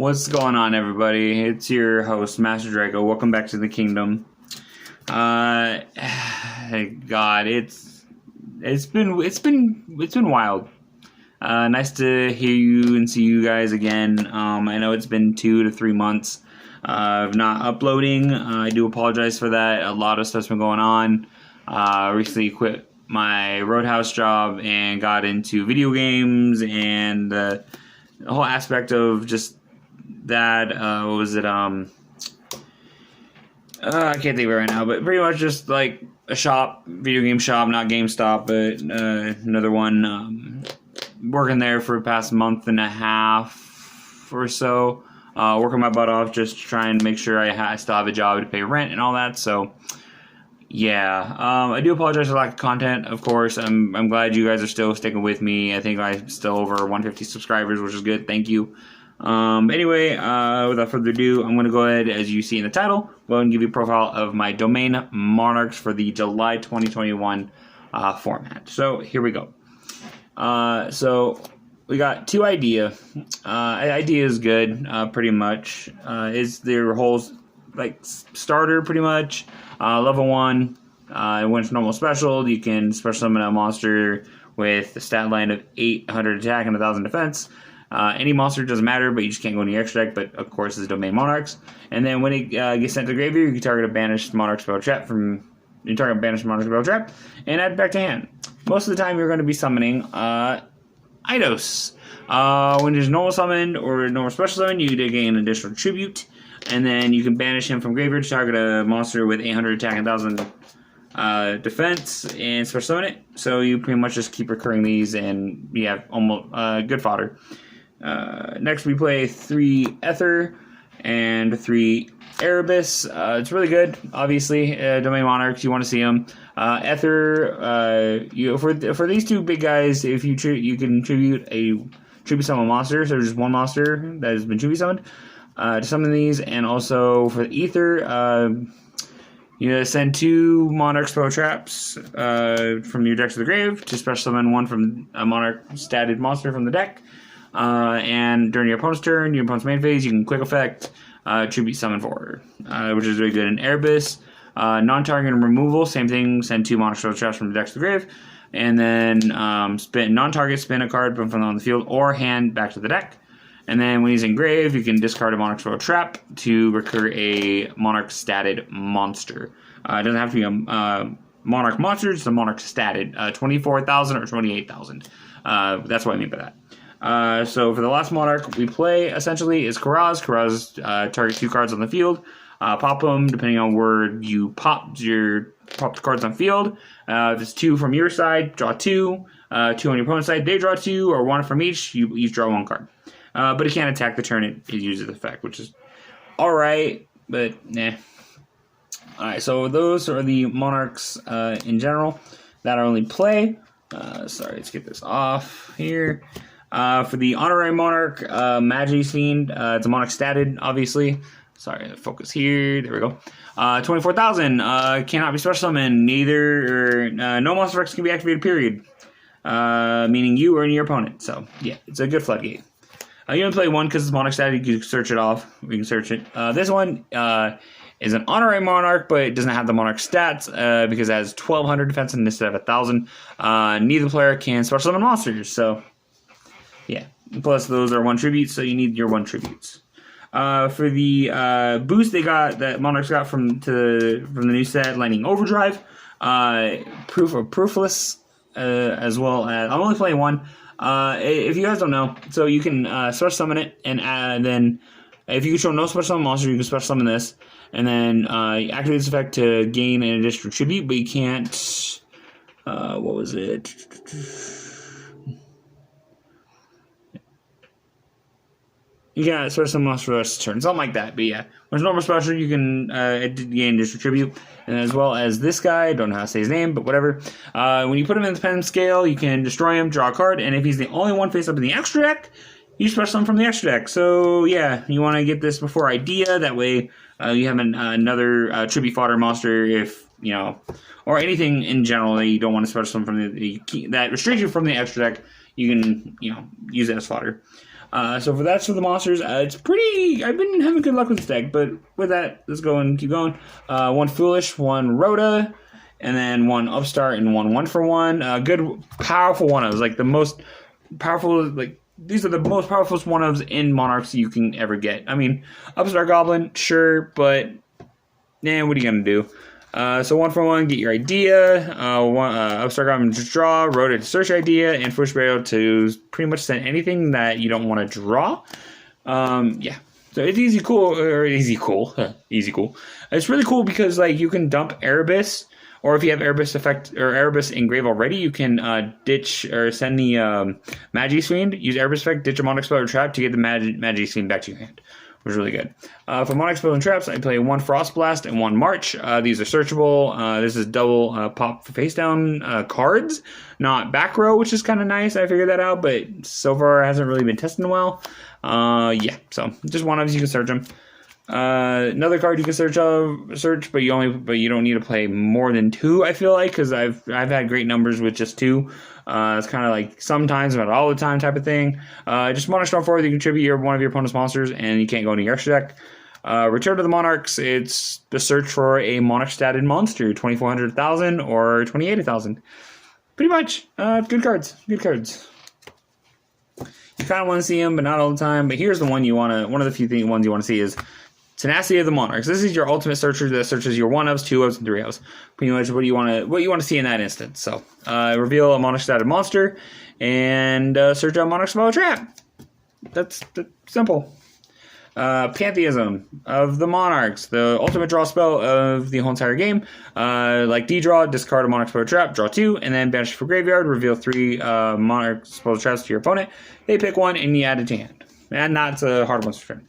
What's going on, everybody? It's your host, Master Draco. Welcome back to the kingdom. God, it's been wild. Nice to hear you and see you guys again. I know it's been 2 to 3 months of not uploading. I do apologize for that. A lot of stuff's been going on. Recently quit my Roadhouse job and got into video games and the whole aspect of just that. What was it? I can't think of it right now, but pretty much just like a shop, video game shop, not GameStop, but another one. Working there for the past month and a half or so, working my butt off just trying to make sure I still have a job to pay rent and all that. So yeah, I do apologize for lack of content. Of course, I'm glad you guys are still sticking with me. I think I'm still over 150 subscribers, which is good. Thank you. Anyway, without further ado, I'm going to go ahead, as you see in the title, go ahead and give you a profile of my domain Monarchs for the July 2021 format. So here we go. So we got two idea. Idea is good, pretty much. Is their whole like starter pretty much. Level 1, when it's normal special, you can special summon a monster with a stat line of 800 attack and 1000 defense. Any monster doesn't matter, but you just can't go in your extra deck, but of course it's domain Monarchs. And then when it gets sent to the graveyard, you can target a banished Monarch spell trap and add it back to hand. Most of the time you're going to be summoning Eidos. When there's normal summoned or normal special summon, you gain an additional tribute, and then you can banish him from graveyard to target a monster with 800 attack and 1000 defense and special summon it. So you pretty much just keep recurring these, and you have almost good fodder. Next we play 3 Ether and 3 Erebus. It's really good, obviously. Domain Monarchs, you want to see them. Ether, for these two big guys, if you can tribute summon monster, so there's just one monster that has been tribute summoned to summon these. And also for the Ether, you send 2 Monarch spell traps from your deck to the grave to special summon one from a Monarch statted monster from the deck. And during your opponent's turn, your opponent's main phase, you can quick effect tribute summon forward, which is really good. In Erebus, non-target removal, same thing, send 2 Monarch spell traps from the deck to the grave, and then non-target spin a card from on the field or hand back to the deck. And then when he's in grave, you can discard a Monarch spell trap to recur a Monarch statted monster. It doesn't have to be a Monarch monster, it's a Monarch statted, 24,000 or 28,000. That's what I mean by that. So for the last Monarch we play, essentially, is Karaz. Karaz target 2 cards on the field. Pop them, depending on where you pop the cards on field. If it's 2 from your side, draw 2. 2 on your opponent's side, they draw 2, or 1 from each, you each draw 1 card. But it can't attack the turn it uses the effect, which is alright, but nah. Alright, so those are the Monarchs in general that I only play. Sorry, let's get this off here. For the Honorary Monarch, Magi Fiend, it's a Monarch statted, obviously. Sorry, focus here. There we go. 24,000, cannot be special summoned. No monster effects can be activated, period. Meaning you or your opponent. So, yeah, it's a good floodgate. You only play 1 because it's Monarch statted. You can search it off. We can search it. This one is an Honorary Monarch, but it doesn't have the Monarch stats because it has 1,200 defense instead of 1,000. Neither player can special summon monsters, so yeah. Plus, those are 1 tributes, so you need your 1 tributes. For the boost they got, that Monarchs got from the new set, Lightning Overdrive, Proof of Proofless, as well as, I'm only playing 1. If you guys don't know, so you can special summon it, and then if you control no special summon monster, you can special summon this, and then activate this effect to gain an additional tribute, but you can't, what was it? You can special summon monster for the rest of the turn, something like that. But yeah, when it's normal special, you can gain additional tribute, and as well as this guy, I don't know how to say his name, but whatever. When you put him in the pen scale, you can destroy him, draw a card, and if he's the only one face up in the extra deck, you special summon from the extra deck. So yeah, you want to get this before Idea, that way you have another tribute fodder monster, if you know, or anything in general that you don't want to special summon from that restricts you from the extra deck. You can use it as fodder. So that's for the monsters. It's pretty. I've been having good luck with this deck, but with that, let's go and keep going. One Foolish, one Rhoda, and then one Upstart and one 1-for-1. Good, powerful one-ofs. Like the most powerful. Like these are the most powerful one-ofs in Monarchs you can ever get. I mean, Upstart Goblin, sure, but what are you gonna do? So 1-for-1, get your idea. Upstart Goblin to draw, Rhoda to search idea, and Foolish Barrel to pretty much send anything that you don't want to draw. Yeah. So it's easy cool. It's really cool because like you can dump Erebus, or if you have Erebus effect or Erebus engrave already, you can ditch or send the Magic Fiend. Use Erebus effect, ditch a Monarch spell or trap to get the Magic Fiend back to your hand. Was really good. For Monarch spells and traps, I play one Frost Blast and one March. These are searchable. This is double pop face down cards, not back row, which is kind of nice. I figured that out, but so far hasn't really been testing well. Yeah, so just one of these you can search them. Another card you can search, but you don't need to play more than 2. I feel like because I've had great numbers with just 2. It's kind of like sometimes, but all the time type of thing. Just Monarch Storm forward, you contribute one of your opponent's monsters, and you can't go into your extra deck. Return to the Monarchs. It's the search for a Monarch statted monster, 2,400,000 or 28,000. Pretty much, good cards. Good cards. You kind of want to see them, but not all the time. But here's the one you want to. One of the few ones you want to see is Tenacity of the Monarchs. This is your ultimate searcher that searches your 1-ofs, 2-ofs, and 3-ofs. Pretty much what you want to see in that instance. So reveal a Monarch statted monster and search out Monarch spell or trap. That's simple. Pantheism of the Monarchs, the ultimate draw spell of the whole entire game. Like D-draw, discard a Monarch spell or trap, draw 2, and then banish for graveyard. Reveal 3 Monarch spell or traps to your opponent. They pick one and you add it to hand. And that's a hard one to turn.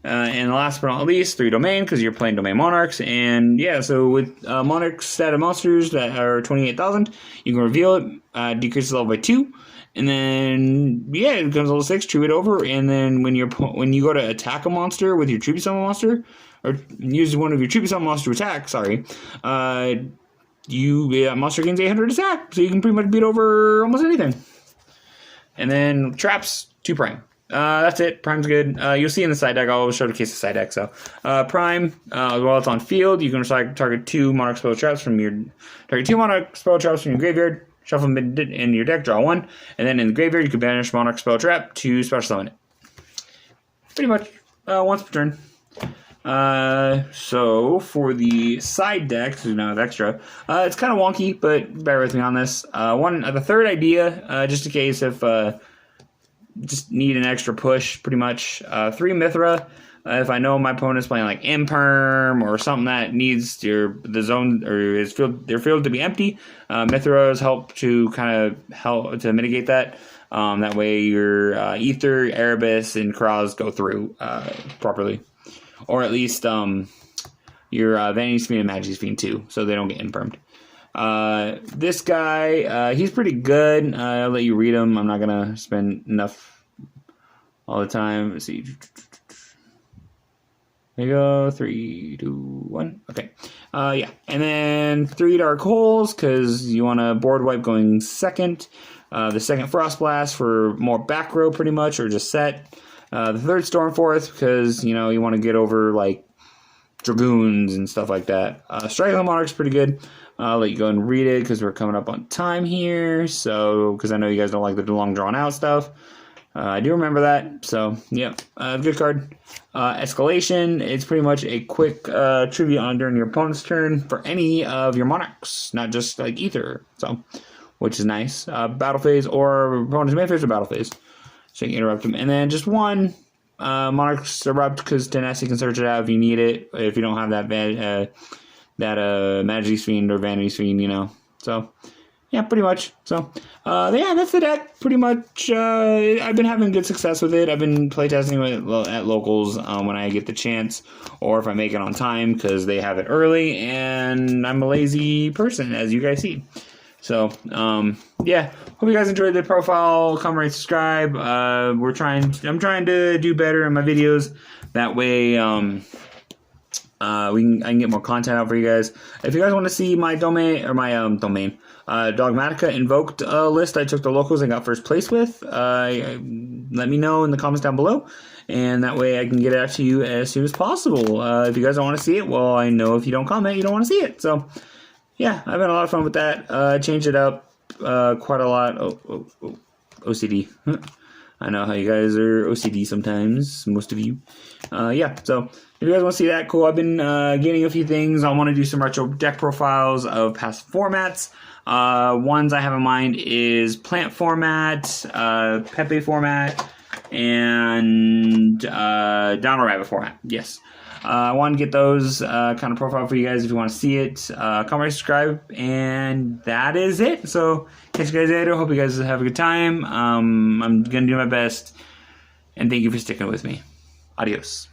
And last but not least, 3 domain, because you're playing domain monarchs. And yeah, so with monarch statted monsters that are 28,000, you can reveal it, decrease the level by 2, and then yeah, it becomes level 6, tribute over, and then when you go to attack a monster with your tribute summon monster, or use one of your tribute summon monster to attack, monster gains 800 attack, so you can pretty much beat over almost anything. And then traps, 2 prime. That's it. Prime's good. You'll see in the side deck. I'll show the case of side deck. So, Prime, while it's on field, you can target 2 Monarch spell traps from your graveyard, shuffle them in your deck, draw 1, and then in the graveyard you can banish Monarch spell trap to special summon it. Pretty much once per turn. So for the side deck, so now it's extra. It's kind of wonky, but bear with me on this. The third idea, just in case if just need an extra push, pretty much. 3 Mithra. If I know my opponent's playing like Imperm or something that needs the zone or their field to be empty, Mithras help to mitigate that. That way your Ether, Erebus, and Kraz go through properly, or at least your Vanity Fiend and Magic Fiend too, so they don't get Impermed. This guy, he's pretty good. I'll let you read him. I'm not gonna spend enough all the time. Let's see. There you go. 3, 2, 1. Okay. Yeah. And then 3 Dark Holes, because you want to board wipe going second. The second Frost Blast for more back row, pretty much, or just set. The third Stormforth, because, you want to get over, like, Dragoons and stuff like that. Strike the Monarch's pretty good. I'll let you go and read it, because we're coming up on time here. So, because I know you guys don't like the long drawn-out stuff. I do remember that, so yeah, good card. Escalation, it's pretty much a quick tribute on during your opponent's turn for any of your monarchs, not just like Ether, so which is nice. Battle phase or opponent's main phase or battle phase, so you can interrupt them. And then just one Monarchs Erupt, because Tenacity can search it out if you need it, if you don't have that Magic Fiend or Vanity Fiend, so. Yeah, pretty much. So, yeah, that's the deck. Pretty much, I've been having good success with it. I've been playtesting it at locals when I get the chance, or if I make it on time, because they have it early, and I'm a lazy person, as you guys see. So, yeah, hope you guys enjoyed the profile. Come rate, subscribe. I'm trying to do better in my videos. That way, I can get more content out for you guys. If you guys want to see my domain, or my Dogmatica Invoked list I took the locals and got first place with. Let me know in the comments down below, and that way I can get it out to you as soon as possible. If you guys don't want to see it, well, I know if you don't comment, you don't want to see it. So, yeah, I've had a lot of fun with that. Changed it up quite a lot. OCD. I know how you guys are OCD sometimes, most of you. Yeah, so if you guys want to see that, cool. I've been getting a few things. I want to do some retro deck profiles of past formats. Ones I have in mind is Plant format, Pepe format, and Down Rabbit format. Yes. I want to get those kind of profile for you guys if you want to see it. Comment, subscribe, and that is it. So, catch you guys later. Hope you guys have a good time. I'm going to do my best, and thank you for sticking with me. Adios.